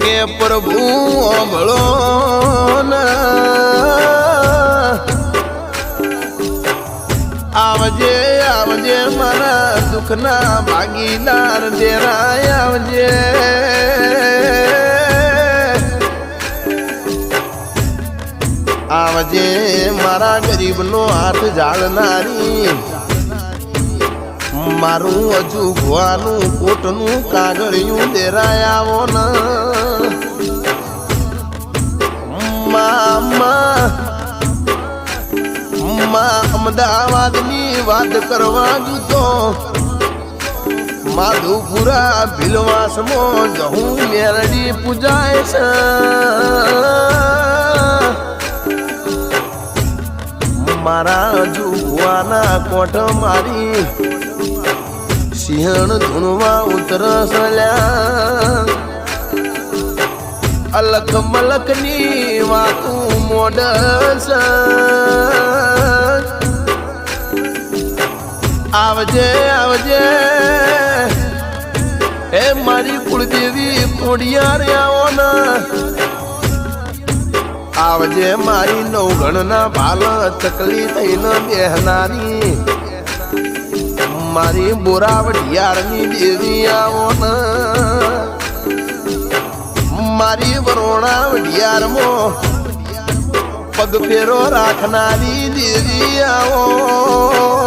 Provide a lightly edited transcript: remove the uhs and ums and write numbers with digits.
કે પ્રભુ ઓંભળો આવજે આવજે મારા દુઃખના ભાગીદાર દેરાય આવજે આવજે મારા ગરીબનો હાથ ઝાડનારી મારું હજુ ભવાનું કોટનું કાગળિયું દેરાય આવો ન અમદાવાદની વાત કરવા જતો માધુપુરા ભીલવાસમાં જહું મેરડી પૂજાય છે મારા હજુ ભુવાના કોટ મારી સિંહણ ધૂણવા ઉતરસલ્યા અલખ મલકની વાતું મોડસ આવજે આવજે હે મારી કુળદેવી કોડિયાર આવો ના આવજે મારી નવગણના ભાલ ચકલી થઈને બેહનારી મારી બોરાવઢિયારની દેવી આવો ને મારી વરોણા વઢિયારમાં પગ ફેરો રાખનારી દેવી આવો